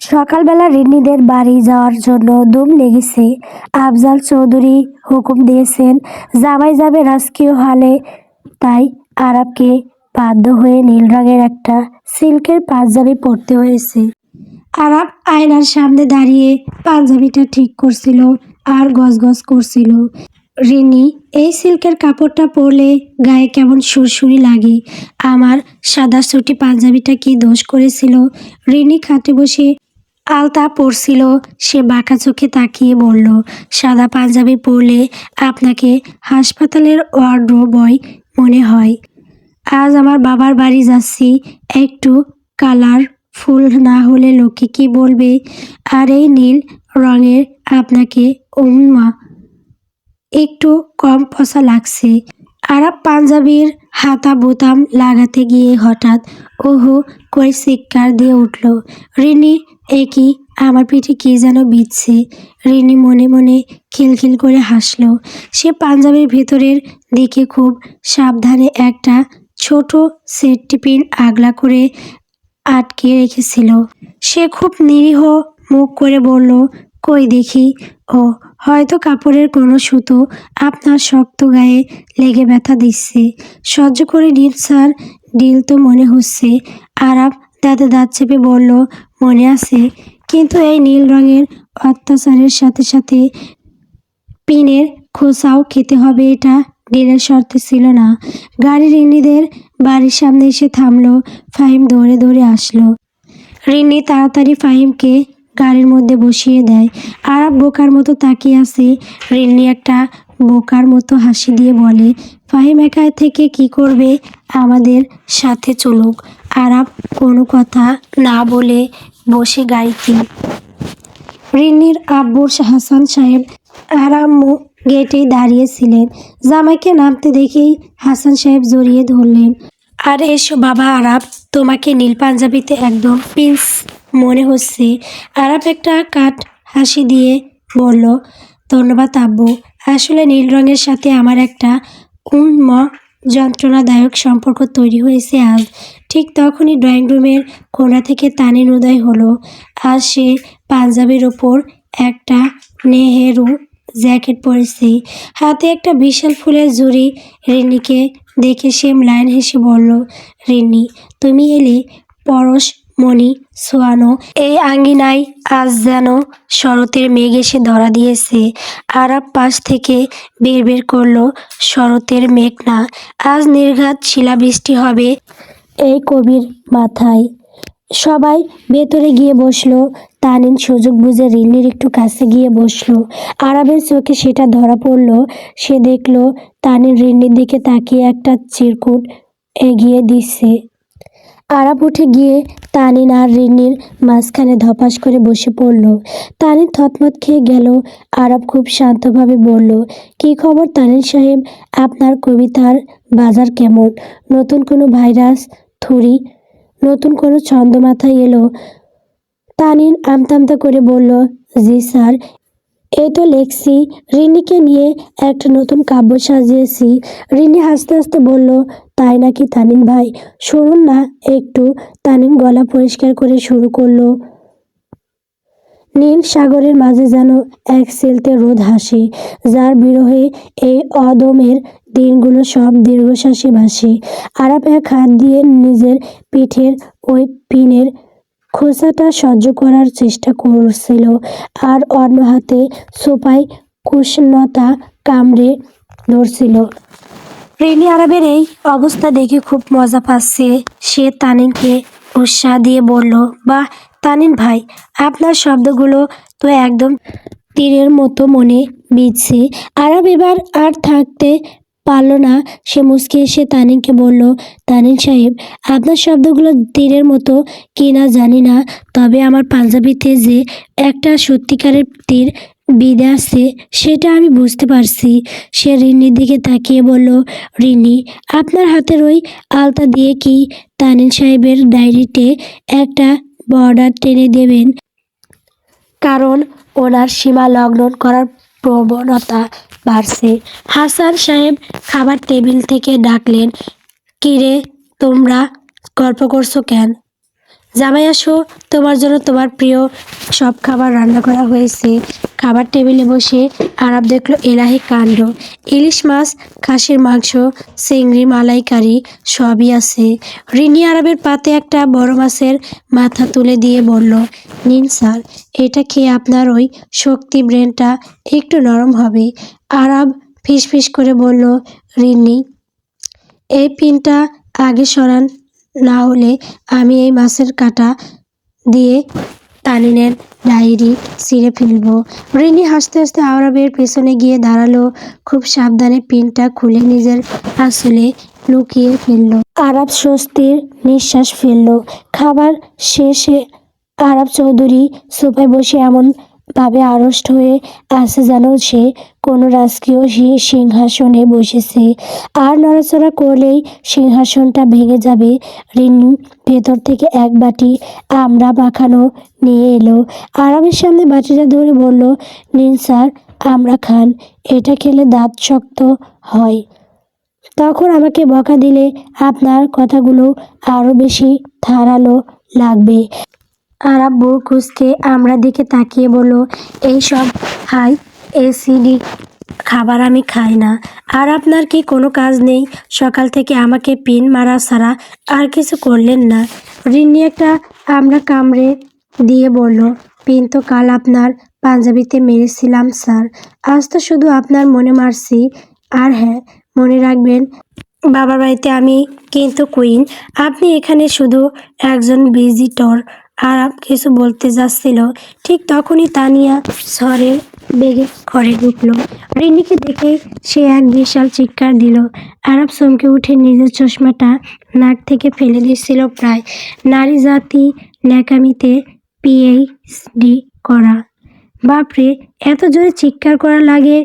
সকালবেলা রিন্নিদের বাড়ি যাওয়ার জন্য ধুম লেগেছে। আফজাল চৌধুরী হুকুম দিয়েছেন জামাই যাবে রাজকীয় হলে, তাই আরাবকে বাধ্য হয়ে নীল রঙের একটা সিল্কের পাঞ্জাবি পরতে হয়েছে। আরাব আয়নার সামনে দাঁড়িয়ে পাঞ্জাবিটা ঠিক করছিল আর গজগজ করছিল। রিনি, এই সিল্কের কাপড়টা পরলে গায়ে কেমন সুরসুরি লাগে। আমার সাদা সুটি পাঞ্জাবিটা কি দোষ করেছিল? রিনি খাটে বসে আলতা পরছিল। সে বাঁকা চোখে তাকিয়ে বলল, সাদা পাঞ্জাবি পরলে আপনাকে হাসপাতালের ওয়ার্ডরোব বয় মনে হয়। আজ আমার বাবার বাড়ি যাচ্ছি, একটু কালারফুল না হলে লোকে কি বলবে? আর এই নীল রঙের আপনাকে উম্মা একটু কম পচা লাগছে। আরাব পাঞ্জাবির হাতা বোতাম লাগাতে গিয়ে হঠাৎ ওহো করে চিৎকার দিয়ে উঠল। রিনি, একই আমার পিঠে কি যেন বিচ্ছে। রিনি মনে মনে খিলখিল করে হাসল। সে পাঞ্জাবির ভেতরের দিকে খুব সাবধানে একটা ছোট সেফটি পিন আগলা করে আটকে রেখেছিল। সে খুব নিরীহ মুখ করে বলল, কই দেখি। ও, হয়তো কাপড়ের কোনো সুতো আপনার শক্ত গায়ে লেগে ব্যথা দিচ্ছে। সহ্য করে নিন স্যার, ডিল তো মনে হচ্ছে। আরাব দাঁতে দাঁত চেপে বলল, মনে আছে, কিন্তু এই নীল রঙের অত্যাচারের সাথে সাথে পিনের খোসাও খেতে হবে, এটা ডিলের শর্তে ছিল না। গাড়ি রিনিদের বাড়ির সামনে এসে থামলো। ফাহিম দৌড়ে দৌড়ে আসলো। রিনি তাড়াতাড়ি ফাহিমকে গাড়ির মধ্যে বসিয়ে দেয়। আরাব বোকার মতো তাকিয়ে আছে। রিনি একটা বোকার মতো হাসি দিয়ে বলে, ফাহিম একা থেকে কি করবে, আমাদের সাথে চলুক। আরাব কোনো কথা না বলে বসে গাড়িতে। রিনির আব্বু হাসান সাহেব আর আম্মু গেটেই দাঁড়িয়েছিলেন। জামাইকে নামতে দেখেই হাসান সাহেব জড়িয়ে ধরলেন। আরে এসো বাবা আরাব, তোমাকে নীল পাঞ্জাবিতে একদম প্রিন্স মনে হচ্ছে। আরাব একটা কাট হাসি দিয়ে বলল, ধন্যবাদ আব্বু। আসলে নীল রঙের সাথে আমার একটা যন্ত্রণাদায়ক সম্পর্ক তৈরি হয়েছে আজ। ঠিক তখনই ড্রয়িং রুমের কোণা থেকে তানিন উদয় হলো। আর সে পাঞ্জাবির ওপর একটা নেহেরু জ্যাকেট পরেছে, হাতে একটা বিশাল ফুলের ঝুড়ি। রিনিকে দেখে সে ম্লান হেসে বলল, রিনি, তুমি এলে পরশমণি ছোঁয়ানো এই আঙ্গিনায় আজ যেন শরতের মেঘ এসে ধরা দিয়েছে। আরাব পাশ থেকে বিড়বিড় করল, শরতের মেঘ না, আজ নির্ঘাত শিলাবৃষ্টি হবে এই কবির মাথায়। সবাই ভেতরে গিয়ে বসলো। তানিন সুযোগ বুঝে রিনির একটু কাছে গিয়ে বসলো। আরাবের চোখে সেটা ধরা পড়ল। সে দেখলো তানিন রিনির দিকে তাকিয়ে একটা চিরকুট এগিয়ে দিচ্ছে। আরাব উঠে গিয়ে তানিন আর রিনির মাঝখানে ধপাস করে বসে পড়ল। তানিন থতমত খেয়ে গেল। আরাব খুব শান্তভাবে বলল, কি খবর তানিন সাহেব, আপনার কবিতার বাজার কেমন? নতুন কোনো ভাইরাস থুরি, নতুন কোনো ছন্দ মাথায় এলো? তানিন আমতা করে বলল, জি স্যার, এই তো লেখছি, রিনিকে নিয়ে একটা নতুন কাব্য সাজিয়েছি। রিনি হাসতে হাসতে বলল, তাই নাকি তানিন ভাই, শুনুন না একটু। তানিন গলা পরিষ্কার করে শুরু করলো, নীল সাগরের মাঝে যেন এক সিলতে রোদ হাসে, যার বিরহে এই অদমের দিনগুলো সব দীর্ঘশ্বাসে ভাসে। আরাপ এক হাত দিয়ে নিজের পিঠের ওই পিনের খোসাটা সহ্য করার চেষ্টা করছিল, আর অন্য হাতে সোপায় কুষ্ণতা কামড়ে ধরছিল। রিনি আরবের এই অবস্থা দেখে খুব মজা পাচ্ছে। সে তানিনকে উৎসাহ দিয়ে বলল, বাহ তানিন ভাই, আপনার শব্দগুলো তো একদম তীরের মতো মনে বিঁধছে। আরব এবার আর থাকতে পারল না। সে মুচকি এসে তানিনকে বলল, তানিন সাহেব, আপনার শব্দগুলো তীরের মতো কি না জানি না, তবে আমার পাঞ্জাবিতে যে একটা সত্যিকারের তীর বিঁধে আছে সেটা আমি বুঝতে পারছি। সে রিনির দিকে তাকিয়ে বলল, রিনি, আপনার হাতের ওই আলতা দিয়ে কি তানিন সাহেবের ডায়েরিতে একটা বর্ডার টেনে দেবেন? কারণ ওনার সীমা লঙ্ঘন করার প্রবণতা বাড়ছে। হাসান সাহেব খাবার টেবিল থেকে ডাকলেন, কিরে তোমরা গল্প করছো কেন? জামাই আসো, তোমার জন্য তোমার প্রিয় সব খাবার রান্না করা হয়েছে। খাবার টেবিলে বসে আরব দেখলো এলাহি কাণ্ড, ইলিশ মাছ, খাসির মাংস, চিংড়ি মালাইকারি সবই আছে। রিনি আরবের পাতে একটা বড় মাছের মাথা তুলে দিয়ে বলল, নিন স্যার, এটা খেয়ে আপনার ওই শক্তি ব্রেনটা একটু নরম হবে। আরব ফিসফিস করে বলল, রিনি, এই পিনটা আগে সরান, না হলে আমি এই মাছের কাঁটা দিয়ে তানিনের ডায়েরি ছিঁড়ে ফেলবো। রিনি হাসতে হাসতে আরবের পেছনে গিয়ে দাঁড়ালো, খুব সাবধানে পিনটা খুলে নিজের আসলে লুকিয়ে ফেললো। আরব স্বস্তির নিঃশ্বাস ফেললো। খাবার শেষে আরব চৌধুরী সোফায় বসে এমন ভাবে আড়ষ্ট হয়ে আছে যেন সে কোনো রাজকীয় সিংহাসনে বসেছে, আর নড়াচড়া করলেই সিংহাসনটা ভেঙে যাবে। রিনি ভেতর থেকে এক বাটি আমড়া মাখানো নিয়ে এলো। আরবের সামনে বাটিটা ধরে বলল, নিন স্যার, আমড়া খান, এটা খেলে দাঁত শক্ত হয়। তখন আমাকে বকা দিলে আপনার কথাগুলো আরো বেশি ধারালো লাগবে। আরব বুক কুঁচকে আমরা দিকে তাকিয়ে বলল, এইসব হাই অ্যাসিডিক খাবার আমি খাই না। আর আপনার কি কোনো কাজ নেই? সকাল থেকে আমাকে পিন মারা ছাড়া আর কিছু করলেন না। রিন্নি একটা আমরা কামড়ে দিয়ে বলল, পিন তো কাল আপনার পাঞ্জাবিতে মেরেছিলাম স্যার, আজ তো শুধু আপনার মনে মারছি। আর হ্যাঁ, মনে রাখবেন, বাবার বাড়িতে আমি কিন্তু কুইন, আপনি এখানে শুধু একজন ভিজিটর। আরব কিছু বলতে যাচ্ছিল, ঠিক তখনই তানিয়া ঝড়ের বেগে ঘরে ঢুকলো। রিনিকে দেখে সে এক বিশাল চিৎকার দিল। আরব চমকে উঠে নিজের চশমাটা নাক থেকে ফেলে দিচ্ছিল প্রায়। নারী জাতি ন্যাকামিতে পিএইচডি করা। বাপরে, এত জোরে চিৎকার করা লাগে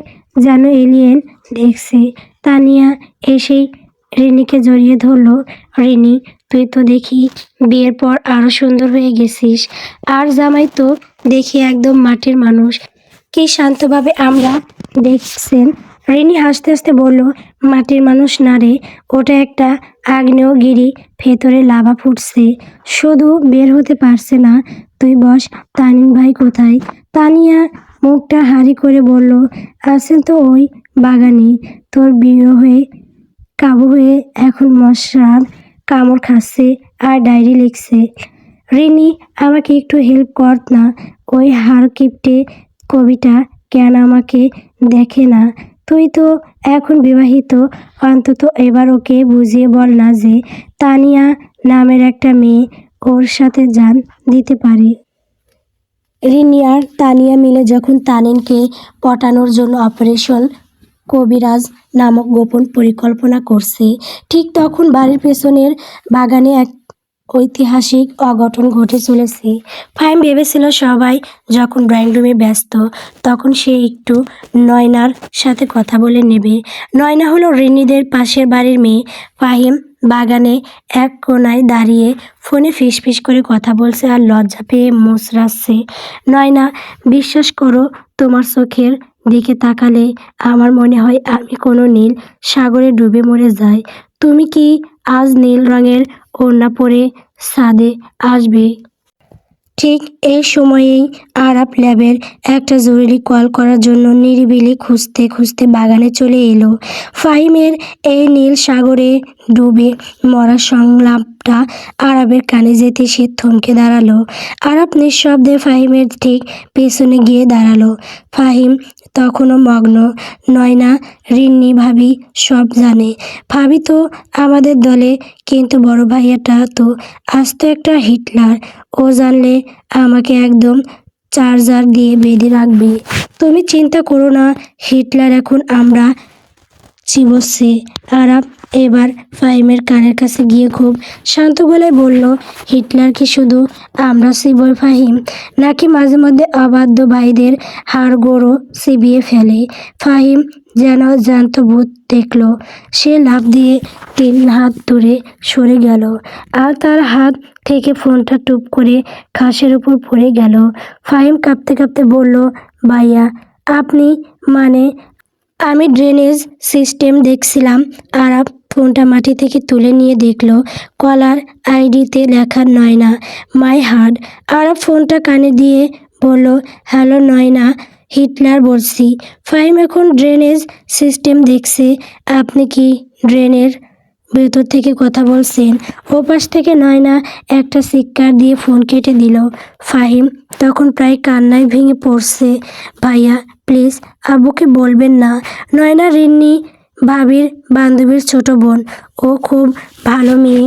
যেন এলিয়েন দেখছে। তানিয়া এসেই রিনিকে জড়িয়ে ধরলো। রিনি, তুই তো দেখি বিয়ের পর আরো সুন্দর হয়ে গেছিস, আর জামাই তো দেখি একদম মাটির মানুষ। কি শান্তভাবে আমরা দেখছেন। রিনি হাসতে হাসতে বলল, মাটির মানুষ না রে, ওটা একটা আগ্নেয়গিরি, ভেতরে লাভা ফুটছে, শুধু বের হতে পারছে না। তুই বস, তানিন ভাই কোথায়? তানিয়া মুখটা হাঁড়ি করে বলল, আছেন তো ওই বাগানে, তোর বিয়ে হয়ে কাবু হয়ে এখন মশার কামড় খাচ্ছে আর ডায়েরি লিখছে। রিনি, আমাকে একটু হেল্প কর না, ওই হাড় কিপটে কবিটা কেন আমাকে দেখে না? তুই তো এখন বিবাহিত, অন্তত এবার ওকে বুঝিয়ে বল না যে তানিয়া নামের একটা মেয়ে ওর সাথে জান দিতে পারে। রিনি আর তানিয়া মিলে যখন তানিনকে পটানোর জন্য অপারেশন কবিরাজ নামক গোপন পরিকল্পনা করছে, ঠিক তখন বাড়ির পেছনের বাগানে এক ঐতিহাসিক অঘটন ঘটে চলেছে। ফাহিম ভেবেছিল সবাই যখন ড্রয়িং রুমে ব্যস্ত, তখন সে একটু নয়নার সাথে কথা বলে নেবে। নয়না হলো রিনিদের পাশের বাড়ির মেয়ে। ফাহিম বাগানে এক কোনায় দাঁড়িয়ে ফোনে ফিসফিস করে কথা বলছে আর লজ্জা পেয়ে মুচড়াচ্ছে। নয়না, বিশ্বাস করো, তোমার চোখের দিকে তাকালে আমার মনে হয় আমি কোনো নীল সাগরে ডুবে মরে যাই। তুমি কি আজ নীল রঙের ওড়না পরে ছাদে আসবে? ঠিক এই সময়েই আরাপ ল্যাবের একটা জরুরি কল করার জন্য নিরিবিলি খুঁজতে খুঁজতে বাগানে চলে এলো। ফাহিমের এই নীল সাগরে ডুবে মরা সংলাপটা আরবের কানে যেতে সে থমকে দাঁড়ালো। আরব নিঃশব্দে ফাহিমের ঠিক পেছনে গিয়ে দাঁড়ালো। ফাহিম তখনও মগ্ন। নয়না, রিন্নি ভাবি সব জানে। ভাবি তো আমাদের দলে, কিন্তু বড় ভাইয়াটা তো আস্ত একটা হিটলার। ও জানলে আমাকে একদম চার্জার দিয়ে বেঁধে রাখবে। তুমি চিন্তা করো না, হিটলার এখন আমরা চিবচ্ছে। আরাব এবার ফাহিমের কানের কাছে গিয়ে খুব শান্ত গলায় বলল, হিটলার কি শুধু আমরা চিবই ফাহিম, নাকি মাঝে মধ্যে অবাধ্য ভাইদের হাড়গোড়ও চিবিয়ে ফেলে? ফাহিম যেন জ্যান্ত ভূত দেখল। সে লাফ দিয়ে 3 হাত দূরে সরে গেল, আর তার হাত থেকে ফোনটা টুপ করে ঘাসের উপর পড়ে গেল। ফাহিম কাঁপতে কাঁপতে বলল, ভাইয়া আপনি? মানে আমি ড্রেনেজ সিস্টেম দেখছিলাম। আরাব ফোনটা মাটি থেকে তুলে নিয়ে দেখলো কলার আইডিতে লেখা নয়না মাই হার্ট। আরব ফোনটা কানে দিয়ে বলল, হ্যালো নয়না, হিটলার বলছি। ফাহিম এখন ড্রেনেজ সিস্টেম দেখছে। আপনি কি ড্রেনের ভেতর থেকে কথা বলছেন? ওপাশ থেকে নয়না একটা চিৎকার দিয়ে ফোন কেটে দিল। ফাহিম তখন প্রায় কান্নায় ভেঙে পড়ছে। ভাইয়া প্লিজ আব্বুকে বলবেন না। নয়না রিন্নি ভাবির বান্ধবীর ছোট বোন, ও খুব ভালো মেয়ে।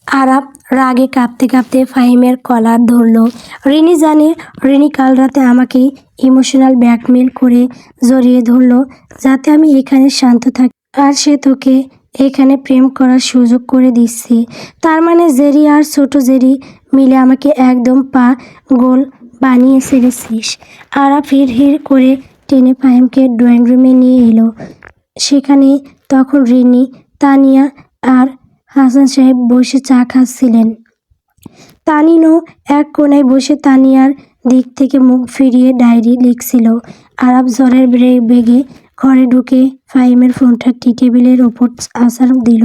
আরাব রাগে কাঁপতে কাঁপতে ফাহিমের কলার ধরলো। রিনি জানে রিনি কাল রাতে আমাকে ইমোশনাল ব্ল্যাকমেল করে জড়িয়ে ধরলো যাতে আমি এখানে শান্ত থাকি, আর সে তোকে এখানে প্রেম করার সুযোগ করে দিচ্ছে। তার মানে জেরি আর ছোট জেরি মিলে আমাকে একদম পা গোল বানিয়ে ছেড়েছিস। আরাব হিড় হিড় করে টেনে ফাহিমকে ড্রয়িং রুমে নিয়ে এলো। সেখানে তখন রিনি, তানিয়া আর হাসান সাহেব বসে চা খাচ্ছিলেন। তানিনও এক কোণায় বসে তানিয়ার দিক থেকে মুখ ফিরিয়ে ডায়েরি লিখছিল। আরাব জ্বরের বেগে ঘরে ঢুকে ফাহিমের ফোনটা টি টেবিলের ওপর আছাড় দিল।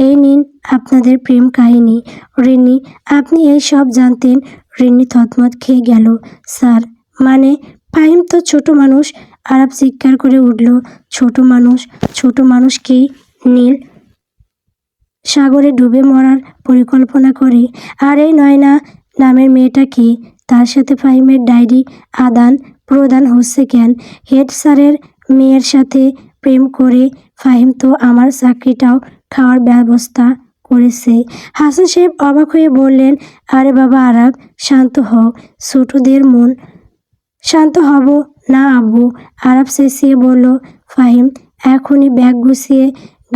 এই নিন আপনাদের প্রেম কাহিনী। রিনি, আপনি এই সব জানতেন? রিনি থতমত খেয়ে গেল। স্যার, মানে ফাহিম তো ছোট মানুষ। আরাব চিৎকার করে উঠল, ছোট মানুষ? ছোট মানুষ কি নীল সাগরে ডুবে মরার পরিকল্পনা করে? আর এই নয়না নামের মেয়েটা কি? তার সাথে ফাহিমের ডায়েরি আদান প্রদান হচ্ছে কেন? হেড স্যারের মেয়ের সাথে প্রেম করে ফাহিম তো আমার চাকরিটাও খাওয়ার ব্যবস্থা করেছে। হাসান সাহেব অবাক হয়ে বললেন, আরে বাবা আরাব, শান্ত হও। ছোটদের মন। শান্ত হব না আব্বু। আরাব চেঁচিয়ে বলল, ফাহিম এখনই ব্যাগ গুছিয়ে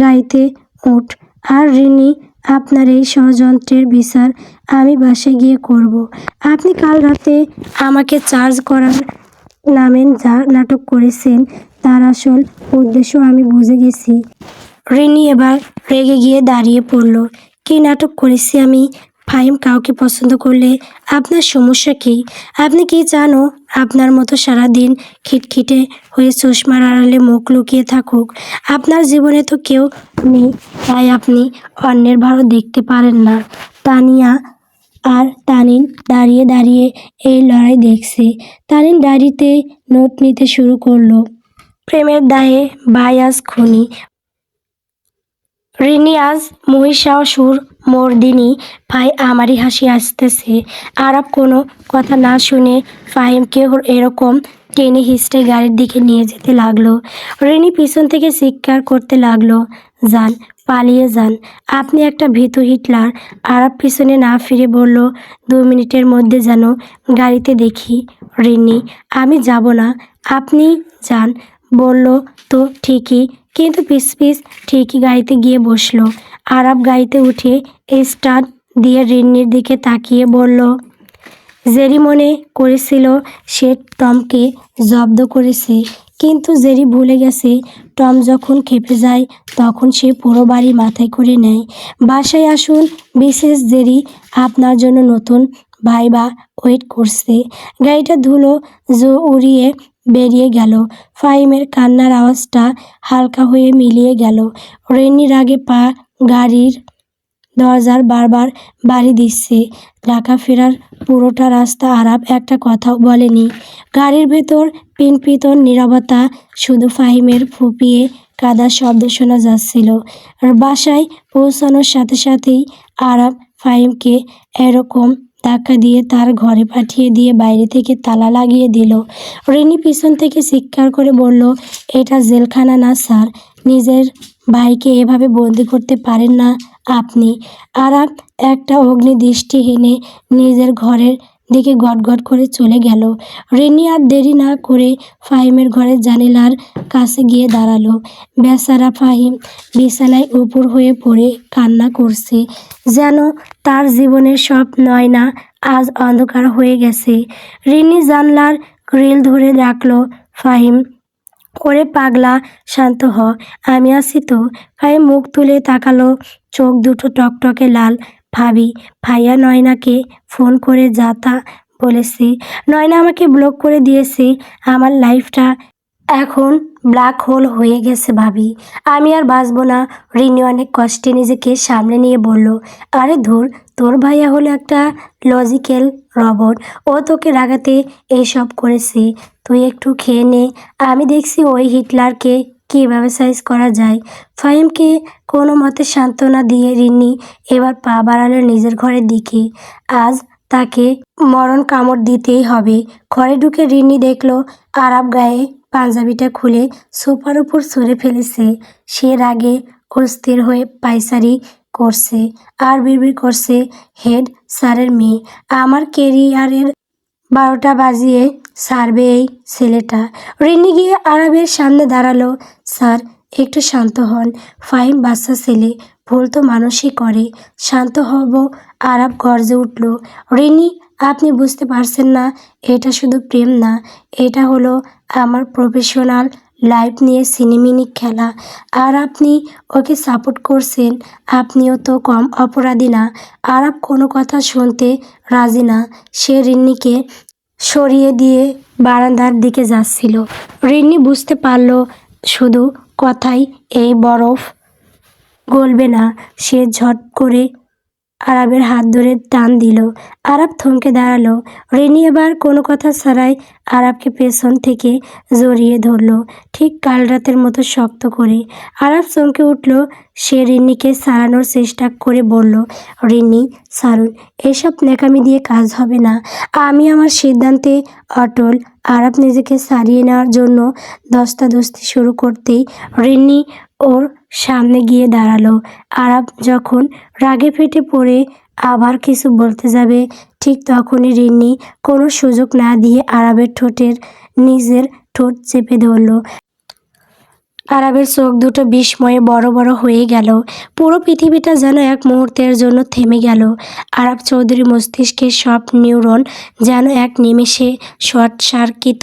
গাড়িতে ওঠ। আর রিনি, আপনার এই ষড়যন্ত্রের বিচার আমি বাসায় গিয়ে করব। আপনি কাল রাতে আমাকে চার্জ করার নামে যা নাটক করেছেন তার আসল উদ্দেশ্য আমি বুঝে গেছি। রিনি এবার রেগে গিয়ে দাঁড়িয়ে পড়ল। কী নাটক করেছি আমি? ফাহিম কাউকে পছন্দ করলে আপনার সমস্যা কী? আপনি কি জানো আপনার মতো সারাদিন খিটখিটে হয়ে চশমার আড়ালে মুখ লুকিয়ে থাকুক? আপনার জীবনে তো কেউ নেই, তাই আপনি অন্যের ভালো দেখতে পারেন না। তানিয়া আর তানিন দাঁড়িয়ে দাঁড়িয়ে এই লড়াই দেখছে। তানিন ডায়েরিতে নোট নিতে শুরু করলো। প্রেমের দায়ে ভাই আজ খুনি, রিনি আজ মহিষাসুর মর্দিনী। ভাই আমারই হাসি আসতেছে। আরব কোনো কথা না শুনে ফাহিমকে এরকম টেনে হিঁচড়ে গাড়ির দিকে নিয়ে যেতে লাগলো। রিনি পিছন থেকে চিৎকার করতে লাগলো, যান, পালিয়ে যান, আপনি একটা ভীতু হিটলার। আরব পিছনে না ফিরে বলল, 2 মিনিটের মধ্যে যেন গাড়িতে দেখি। রিনি, আমি যাব না, আপনি যান। বলল তো ঠিকই, কিন্তু পিছ পিছ ঠিকই গাড়িতে গিয়ে বসলো। আরব গাড়িতে উঠে স্টার্ট দিয়ে রিন্নির দিকে তাকিয়ে বলল, জেরি মনে করেছিল সে টমকে জব্দ করেছে, কিন্তু জেরি ভুলে গেছে টম যখন খেপে যায় তখন সে পুরো বাড়ি মাথায় করে নেয়। বাসায় আসুন বিশেষ জেরি, আপনার জন্য নতুন ভাইবা ওয়েট করছে। গাড়িটা ধুলো উড়িয়ে বেরিয়ে গেল। ফাহিমের কান্নার আওয়াজটা হালকা হয়ে মিলিয়ে গেল। রেনির আগে পা গাড়ির দরজার বারবার বাড়ি দিচ্ছে। ঢাকা ফেরার পুরোটা রাস্তা আরাব একটা কথাও বলেনি। গাড়ির ভেতর পিনপিতন নীরবতা, শুধু ফাহিমের ফুপিয়ে কাদার শব্দ শোনা যাচ্ছিল। আর বাসায় পৌঁছানোর সাথে সাথেই আরাব ফাহিমকে এরকম ধাক্কা দিয়ে তার ঘরে পাঠিয়ে দিয়ে বাইরে থেকে তালা লাগিয়ে দিল। রিনি পিছন থেকে চিৎকার করে বলল, এটা জেলখানা না স্যার, নিজের ভাইকে এভাবে বন্দি করতে পারেন না আপনি। আরাব একটা অগ্নি দৃষ্টি হেনে নিজের ঘরের দিকে গটগট করে চলে গেল। রিনি আর দেরি না করে ফাহিমের ঘরের জানালার কাছে গিয়ে দাঁড়ালো। বেচারা ফাহিম বিছানায় উপর হয়ে পড়ে কান্না করছে, যেন তার জীবনের সব নয়না আজ অন্ধকার হয়ে গেছে। রিনি জানলার গ্রিল ধরে রাখলো, ফাহিম, ওরে পাগলা, শান্ত হ, আমি আছি তো। ফাহিম মুখ তুলে তাকালো, চোখ দুটো টকটকে লাল। ভাবি, ভাইয়া নয়নাকে ফোন করে যা তা বলেছি। নয়না আমাকে ব্লক করে দিয়েছে। আমার লাইফটা এখন ব্ল্যাক হোল হয়ে গেছে ভাবি, আমি আর বাঁচবো না। রিনি অনেক কষ্টে নিজেকে সামনে নিয়ে বলল, আরে ধুর, তোর ভাইয়া হলো একটা লজিক্যাল রবট, ও তোকে রাগাতে এইসব করেছে। তুই একটু খেয়ে নে, আমি দেখছি ওই হিটলারকে কীভাবে সাইজ করা যায়। ফাহিমকে কোনো মতে সান্ত্বনা দিয়ে রিনি এবার পা বাড়ালো নিজের ঘরের দিকে। আজ তাকে মরণ কামড় দিতেই হবে। ঘরে ঢুকে রিনি দেখলো আরাব গায়ে পাঞ্জাবিটা খুলে সোফার উপর ছুঁড়ে ফেলেছে। সে রাগে অস্থির হয়ে পায়চারি করছে আর বিড়বিড় করছে, হেড স্যারের মেয়ে, আমার কেরিয়ারের 12টা বাজিয়ে ছাড়বে এই ছেলেটা। রিনি গিয়ে আরাবের সামনে দাঁড়ালো। স্যার, একটু শান্ত হন। ফাহিম বাচ্চা ছেলে, ভুল তো মানুষই করে। শান্ত হব? আরাব গর্জে উঠল। রিনি, আপনি বুঝতে পারছেন না, এটা শুধু প্রেম না, এটা হলো আমার প্রফেশনাল লাইফ নিয়ে সিনেমিনি খেলা। আর আপনি ওকে সাপোর্ট করছেন, আপনিও তো কম অপরাধী না। আরাব কোনো কথা শুনতে রাজি না। সে রিন্নিকে সরিয়ে দিয়ে বারান্দার দিকে যাচ্ছিল। রিন্নি বুঝতে পারল শুধু কথাই এই বরফ গলবে না। সে ঝট করে আরাবের হাত ধরে টান দিল। আরাব থমকে দাঁড়ালো। রিনি এবার কোনো কথা ছাড়াই আরাবকে পেছন থেকে জড়িয়ে ধরল, ঠিক কাল রাতের মতো শক্ত করে। আরাব চমকে উঠল। সে রিনিকে ছাড়ানোর চেষ্টা করে বলল, রিনি ছাড়ুন, এসব ন্যাকামি দিয়ে কাজ হবে না। আমি আমার সিদ্ধান্তে অটল। আরাব নিজেকে ছাড়িয়ে নেওয়ার জন্য ধস্তাধস্তি শুরু করতেই রিনি ওর সামনে গিয়ে দাঁড়ালো। আরাব যখন রাগে ফেটে পড়ে আবার কিছু বলতে যাবে, ঠিক তখনই রিনি কোনো সুযোগ না দিয়ে আরাবের ঠোঁটের নিজের ঠোঁট চেপে ধরল। আরাবের চোখ দুটো বিস্ময়ে বড় বড় হয়ে গেল। পুরো পৃথিবীটা যেন এক মুহূর্তের জন্য থেমে গেল। আরাব চৌধুরী মস্তিষ্কের সব নিউরন যেন এক নিমেষে শর্ট সার্কিট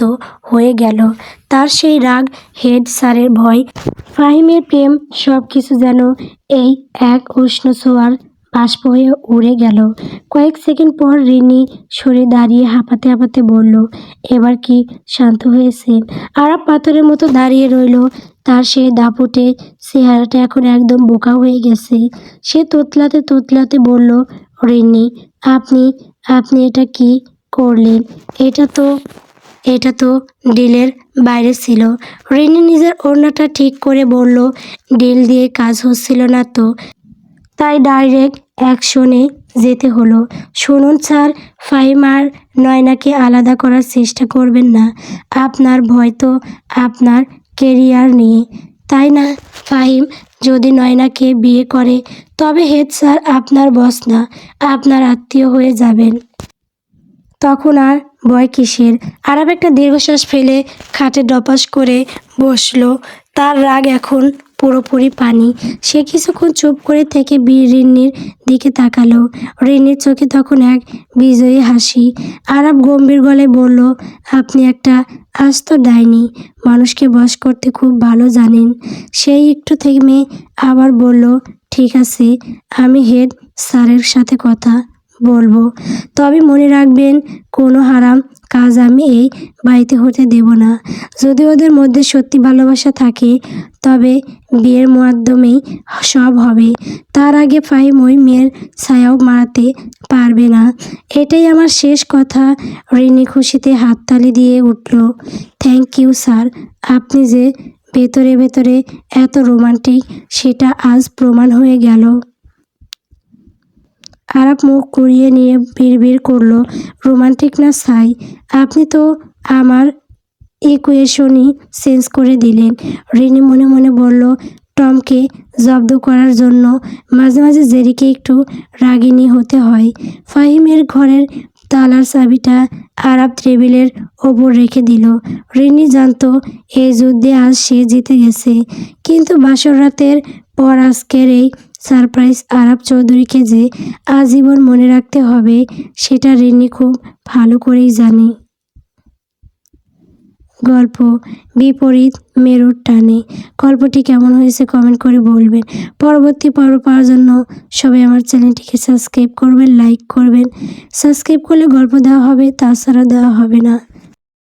হয়ে গেল। তার সেই রাগ, হেড স্যারের ভয়, ফাহিমের প্রেম, সব কিছু যেন এই এক উষ্ণ ছোঁয়ার বাষ্প হয়ে উড়ে গেল। কয়েক সেকেন্ড পর রিনি সরে দাঁড়িয়ে হাঁপাতে হাঁপাতে বলল, এবার কি শান্ত হয়েছে? আরাব পাথরের মতো দাঁড়িয়ে রইল। তার সেই দাপুটে চেহারাটা এখন একদম বোকা হয়ে গেছে। সে তোতলাতে তোতলাতে বলল, রিনি, আপনি আপনি এটা কি করলেন? এটা তো ডিলের বাইরে ছিল। রিনি নিজের ওড়নাটা ঠিক করে বলল, ডিল দিয়ে কাজ হচ্ছিল না তো, তাই ডাইরেক্ট অ্যাকশনে যেতে হলো। শুনুন স্যার, ফাহিম আর নয়নাকে আলাদা করার চেষ্টা করবেন না। আপনার ভয় তো আপনার কেরিয়ার নিয়ে, তাই না? ফাহিম যদি নয়নাকে বিয়ে করে তবে হেড স্যার আপনার বস না, আপনার আত্মীয় হয়ে যাবেন। তখন আর ভয় কিসের? আরাব একটা দীর্ঘশ্বাস ফেলে খাটে ডপাস করে বসলো। তার রাগ এখন পুরোপুরি পানি। সে কিছুক্ষণ চুপ করে থেকে রিন্নির দিকে তাকালো। রিন্নির চোখে তখন এক বিজয়ী হাসি। আরাব গম্ভীর গলায় বলল, আপনি একটা আস্ত ডাইনি, মানুষকে বশ করতে খুব ভালো জানেন। সেই একটু থেমে আবার বলল, ঠিক আছে, আমি হেড স্যারের সাথে কথা বলবো, তবে মনে রাখবেন কোনো হারাম কাজ আমি এই বাড়িতে হতে দেব না। যদি ওদের মধ্যে সত্যি ভালোবাসা থাকে তবে বিয়ের মাধ্যমেই সব হবে। তার আগে ফাহিম ওই মেয়ের ছায়াও মারাতে পারবে না। এটাই আমার শেষ কথা। রিনি খুশিতে হাততালি দিয়ে উঠল। থ্যাংক ইউ স্যার, আপনি যে ভেতরে ভেতরে এত রোমান্টিক সেটা আজ প্রমাণ হয়ে গেল। আরাব মুখ কুড়িয়ে নিয়ে বিড়বিড় করলো, রোমান্টিক না ছাই, আপনি তো আমার ইকুয়েশনই চেঞ্জ করে দিলেন। রিনি মনে মনে বলল, টমকে জব্দ করার জন্য মাঝে মাঝে জেরিকে একটু রাগিনী হতে হয়। ফাহিমের ঘরের তালার চাবিটা আরাব টেবিলের ওপর রেখে দিল। রিনি জানতো এই যুদ্ধে আজ সে জিতে গেছে, কিন্তু বাসর রাতের পর আজকের এই সারপ্রাইজ আরাব চৌধুরীকে যে আজীবন মনে রাখতে হবে সেটা রিনি খুব ভালো করেই জানে। গল্প বিপরীত মেরুর টানে। গল্পটি কেমন হয়েছে কমেন্ট করে বলবেন। পরবর্তী পর্ব পাওয়ার জন্য সবাই আমার চ্যানেলটিকে সাবস্ক্রাইব করবেন, লাইক করবেন। সাবস্ক্রাইব করলে গল্প দেওয়া হবে, তাছাড়া দেওয়া হবে না।